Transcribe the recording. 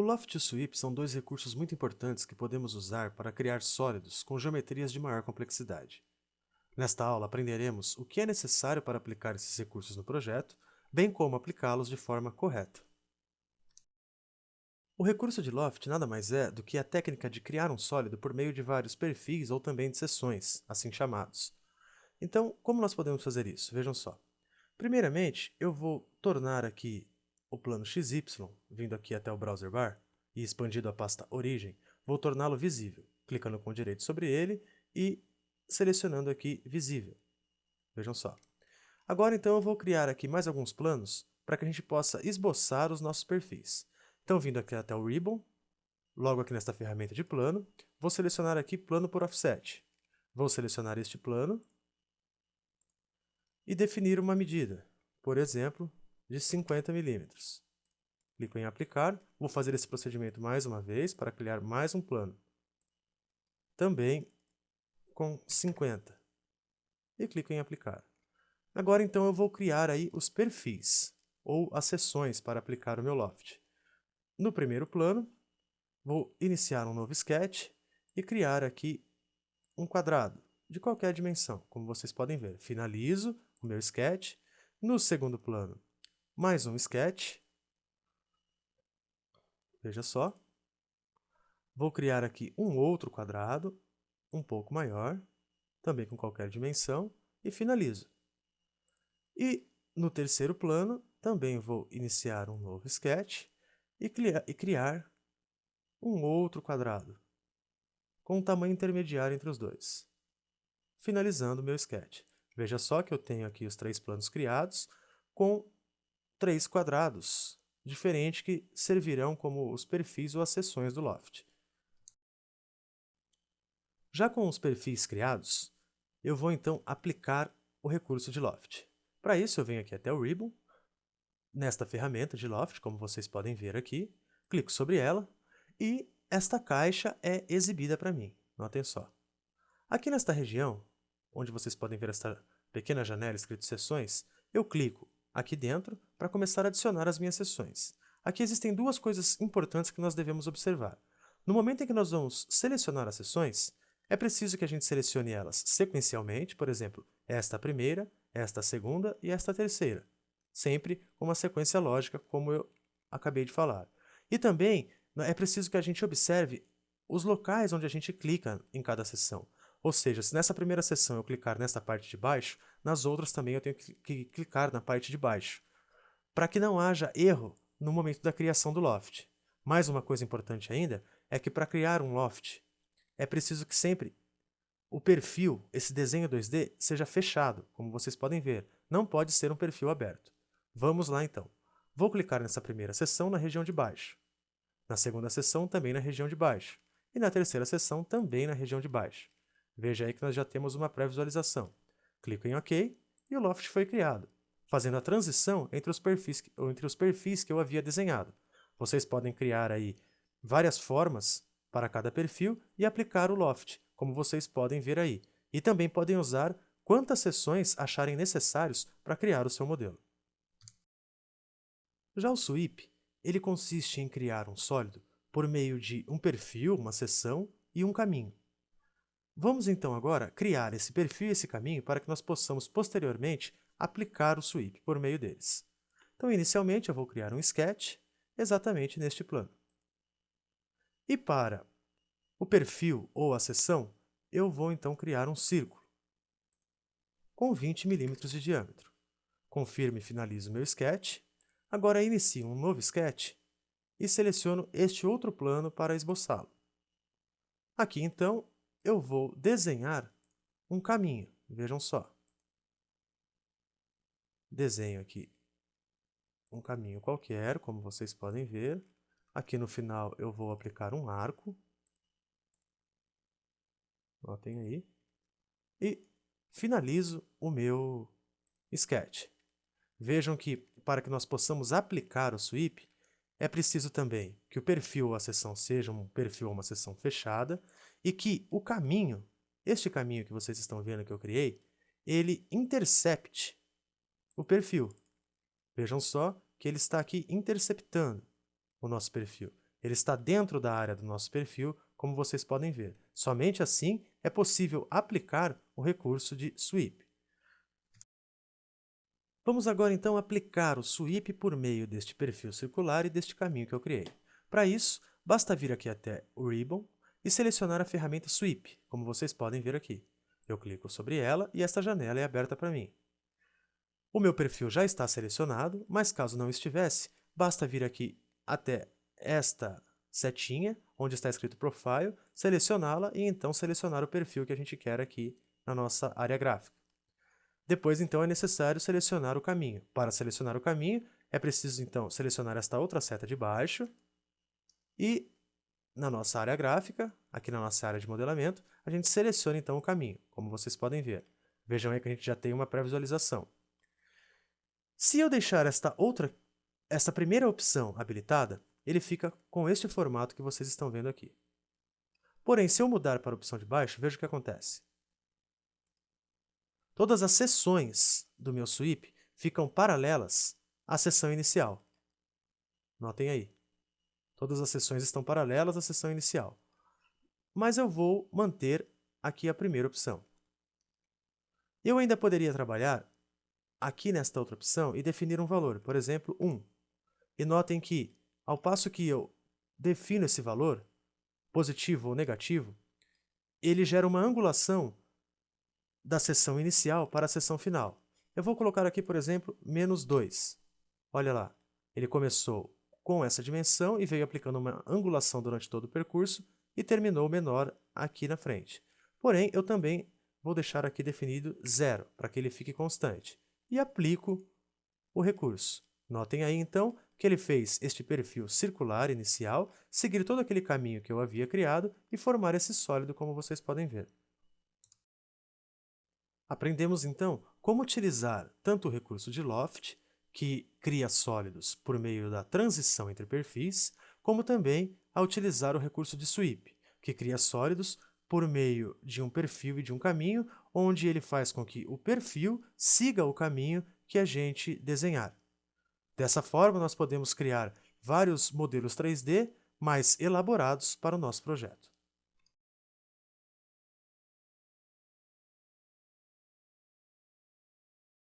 Loft e o Sweep são dois recursos muito importantes que podemos usar para criar sólidos com geometrias de maior complexidade. Nesta aula aprenderemos o que é necessário para aplicar esses recursos no projeto, bem como aplicá-los de forma correta. O recurso de Loft nada mais é do que a técnica de criar um sólido por meio de vários perfis ou também de seções, assim chamados. Então, como nós podemos fazer isso? Vejam só. Primeiramente, eu vou tornar aqui o plano XY, vindo aqui até o browser bar, e expandido a pasta origem, vou torná-lo visível, clicando com o direito sobre ele e selecionando aqui visível. Vejam só. Agora então eu vou criar aqui mais alguns planos para que a gente possa esboçar os nossos perfis. Então, vindo aqui até o Ribbon, logo aqui nesta ferramenta de plano, vou selecionar aqui plano por offset. Vou selecionar este plano e definir uma medida, por exemplo, de 50 milímetros. Clico em aplicar, vou fazer esse procedimento mais uma vez para criar mais um plano. Também com 50. E clico em aplicar. Agora então eu vou criar aí os perfis, ou as seções para aplicar o meu loft. No primeiro plano, vou iniciar um novo sketch e criar aqui um quadrado de qualquer dimensão, como vocês podem ver. Finalizo o meu sketch. No segundo plano, mais um sketch. Veja só. Vou criar aqui um outro quadrado, um pouco maior, também com qualquer dimensão, e finalizo. E no terceiro plano, também vou iniciar um novo sketch e criar um outro quadrado, com um tamanho intermediário entre os dois. Finalizando o meu sketch. Veja só que eu tenho aqui os três planos criados, com três quadrados diferentes que servirão como os perfis ou as seções do loft. Já com os perfis criados, eu vou então aplicar o recurso de Loft. Para isso, eu venho aqui até o Ribbon, nesta ferramenta de Loft, como vocês podem ver aqui, clico sobre ela e esta caixa é exibida para mim. Notem só. Aqui nesta região, onde vocês podem ver esta pequena janela escrito Seções, eu clico aqui dentro para começar a adicionar as minhas seções. Aqui existem duas coisas importantes que nós devemos observar. No momento em que nós vamos selecionar as seções, é preciso que a gente selecione elas sequencialmente, por exemplo, esta primeira, esta segunda e esta terceira, sempre com uma sequência lógica, como eu acabei de falar. E também é preciso que a gente observe os locais onde a gente clica em cada seção. Ou seja, se nessa primeira seção eu clicar nesta parte de baixo, nas outras também eu tenho que clicar na parte de baixo, para que não haja erro no momento da criação do loft. Mais uma coisa importante ainda é que para criar um loft, é preciso que sempre o perfil, esse desenho 2D, seja fechado, como vocês podem ver. Não pode ser um perfil aberto. Vamos lá então. Vou clicar nessa primeira seção na região de baixo. Na segunda seção também na região de baixo. E na terceira seção também na região de baixo. Veja aí que nós já temos uma pré-visualização. Clico em OK e o loft foi criado, fazendo a transição entre os perfis que eu havia desenhado. Vocês podem criar aí várias formas para cada perfil e aplicar o loft, como vocês podem ver aí. E também podem usar quantas seções acharem necessários para criar o seu modelo. Já o sweep, ele consiste em criar um sólido por meio de um perfil, uma seção e um caminho. Vamos então agora criar esse perfil e esse caminho para que nós possamos posteriormente aplicar o sweep por meio deles. Então, inicialmente, eu vou criar um sketch exatamente neste plano. E para o perfil ou a seção, eu vou então criar um círculo com 20 milímetros de diâmetro. Confirmo e finalizo o meu sketch. Agora inicio um novo sketch e seleciono este outro plano para esboçá-lo. Aqui então eu vou desenhar um caminho. Vejam só. Desenho aqui um caminho qualquer, como vocês podem ver. Aqui no final eu vou aplicar um arco. Notem aí. E finalizo o meu sketch. Vejam que, para que nós possamos aplicar o sweep, é preciso também que o perfil ou a seção seja um perfil ou uma seção fechada e que o caminho, este caminho que vocês estão vendo que eu criei, ele intercepte o perfil. Vejam só que ele está aqui interceptando o nosso perfil. Ele está dentro da área do nosso perfil, como vocês podem ver. Somente assim é possível aplicar o recurso de sweep. Vamos agora então aplicar o sweep por meio deste perfil circular e deste caminho que eu criei. Para isso, basta vir aqui até o Ribbon e selecionar a ferramenta Sweep, como vocês podem ver aqui. Eu clico sobre ela e esta janela é aberta para mim. O meu perfil já está selecionado, mas caso não estivesse, basta vir aqui até esta setinha, onde está escrito Profile, selecioná-la e então selecionar o perfil que a gente quer aqui na nossa área gráfica. Depois, então, é necessário selecionar o caminho. Para selecionar o caminho, é preciso, então, selecionar esta outra seta de baixo e, na nossa área gráfica, aqui na nossa área de modelamento, a gente seleciona, então, o caminho, como vocês podem ver. Vejam aí que a gente já tem uma pré-visualização. Se eu deixar esta primeira opção habilitada, ele fica com este formato que vocês estão vendo aqui. Porém, se eu mudar para a opção de baixo, veja o que acontece. Todas as seções do meu sweep ficam paralelas à seção inicial. Notem aí. Todas as seções estão paralelas à seção inicial. Mas eu vou manter aqui a primeira opção. Eu ainda poderia trabalhar aqui nesta outra opção e definir um valor, por exemplo, 1. E notem que, ao passo que eu defino esse valor, positivo ou negativo, ele gera uma angulação da seção inicial para a seção final. Eu vou colocar aqui, por exemplo, menos 2. Olha lá, ele começou com essa dimensão e veio aplicando uma angulação durante todo o percurso e terminou menor aqui na frente. Porém, eu também vou deixar aqui definido 0, para que ele fique constante. E aplico o recurso. Notem aí, então, que ele fez este perfil circular inicial, seguir todo aquele caminho que eu havia criado e formar esse sólido, como vocês podem ver. Aprendemos, então, como utilizar tanto o recurso de Loft, que cria sólidos por meio da transição entre perfis, como também a utilizar o recurso de Sweep, que cria sólidos por meio de um perfil e de um caminho, onde ele faz com que o perfil siga o caminho que a gente desenhar. Dessa forma, nós podemos criar vários modelos 3D mais elaborados para o nosso projeto.